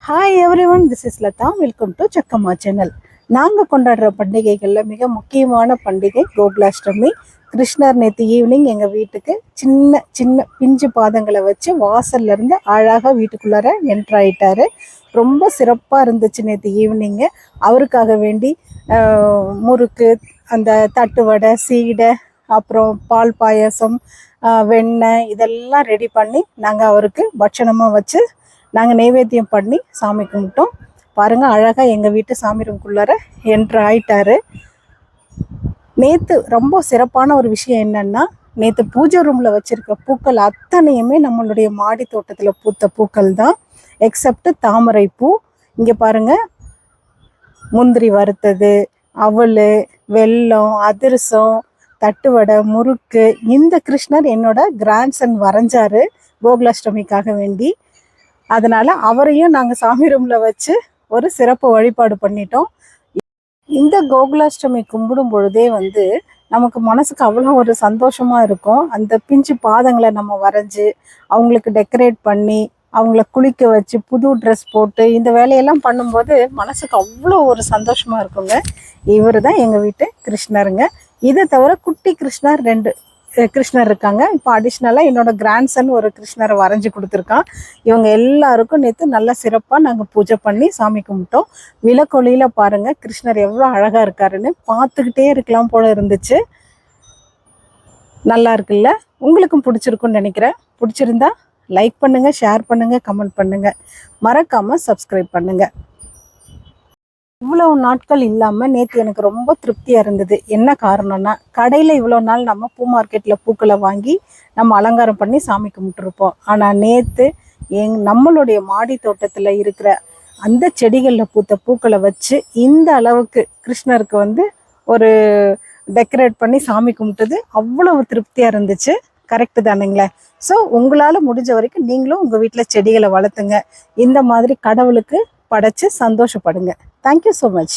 Hi everyone, this is Latha. Welcome to Chakkamma channel. நாங்கள் கொண்டாடுற பண்டிகைகளில் மிக முக்கியமான பண்டிகை கோகுலாஷ்டமி. கிருஷ்ணர் நேற்று ஈவினிங் எங்கள் வீட்டுக்கு சின்ன சின்ன பிஞ்சு பாதங்களை வச்சு வாசல்லேருந்து அழகாக வீட்டுக்குள்ளார என்ட்ராயிட்டாரு. ரொம்ப சிறப்பாக இருந்துச்சு நேற்று ஈவினிங்கு. அவருக்காக வேண்டி முறுக்கு, அந்த தட்டு வடை, சீடை, அப்புறம் பால் பாயசம், வெண்ணெய் இதெல்லாம் ரெடி பண்ணி நாங்கள் அவருக்கு பட்சணமாக வச்சு நாங்கள் நைவேத்தியம் பண்ணி சாமி கும்பிட்டோம். பாருங்கள், அழகாக எங்கள் வீட்டு சாமி ரூம்குள்ளார என்ட்ரு ஆயிட்டாரு. நேற்று ரொம்ப சிறப்பான ஒரு விஷயம் என்னென்னா, நேற்று பூஜை ரூமில் வச்சுருக்க பூக்கள் அத்தனையுமே நம்மளுடைய மாடி தோட்டத்தில் பூத்த பூக்கள் தான், எக்ஸப்ட் தாமரை பூ. இங்கே பாருங்கள், முந்திரி வறுத்தது, அவல், வெல்லம், அதிரசம், தட்டுவடை, முறுக்கு. இந்த கிருஷ்ணர் என்னோட கிராண்ட்சன் வரைஞ்சார் கோகுலாஷ்டமிக்காக வேண்டி. அதனால் அவரையும் நாங்கள் சாமி ரூமில் வச்சு ஒரு சிறப்பு வழிபாடு பண்ணிட்டோம். இந்த கோகுலாஷ்டமி கும்பிடும் பொழுதே நமக்கு மனசுக்கு அவ்வளோ ஒரு சந்தோஷமாக இருக்கும். அந்த பிஞ்சு பாதங்களை நம்ம வரைஞ்சி அவங்களுக்கு டெக்கரேட் பண்ணி அவங்கள குளிக்க வச்சு புது ட்ரெஸ் போட்டு இந்த வேலையெல்லாம் பண்ணும்போது மனசுக்கு அவ்வளோ ஒரு சந்தோஷமாக இருக்குங்க. இவர் தான் எங்கள் வீட்டு கிருஷ்ணருங்க. இதை தவிர குட்டி கிருஷ்ணர் 2 கிருஷ்ணர் இருக்காங்க. இப்போ அடிஷ்னலாக என்னோட கிராண்ட்சன் ஒரு கிருஷ்ணரை வரைஞ்சி கொடுத்துருக்கான். இவங்க எல்லாருக்கும் நேற்று நல்லா சிறப்பாக நாங்கள் பூஜை பண்ணி சாமி கும்பிட்டோம். விளக்கொலியில் பாருங்கள் கிருஷ்ணர் எவ்வளோ அழகாக இருக்காருன்னு பார்த்துக்கிட்டே இருக்கலாம் போல இருந்துச்சு. நல்லா இருக்குல்ல? உங்களுக்கும் பிடிச்சிருக்குன்னு நினைக்கிறேன். பிடிச்சிருந்தா லைக் பண்ணுங்கள், ஷேர் பண்ணுங்கள், கமெண்ட் பண்ணுங்கள், மறக்காமல் சப்ஸ்கிரைப் பண்ணுங்கள். இவ்வளோ நாட்கள் இல்லாமல் நேற்று எனக்கு ரொம்ப திருப்தியாக இருந்தது. என்ன காரணம்னா, கடையில் இவ்வளோ நாள் நம்ம பூ மார்க்கெட்டில் பூக்களை வாங்கி நம்ம அலங்காரம் பண்ணி சாமி கும்பிட்டுருப்போம். ஆனால் நேற்று நம்மளுடைய மாடி தோட்டத்தில் இருக்கிற அந்த செடிகளில் பூத்த பூக்களை வச்சு இந்த அளவுக்கு கிருஷ்ணருக்கு ஒரு டெக்கரேட் பண்ணி சாமி கும்பிட்டது அவ்வளவு திருப்தியாக இருந்துச்சு. கரெக்டு தானுங்களே? ஸோ உங்களால் முடிஞ்ச வரைக்கும் நீங்களும் உங்கள் வீட்டில் செடிகளை வளர்த்துங்க. இந்த மாதிரி கடவுளுக்கு படைச்சு சந்தோஷப்படுங்க. Thank you so much.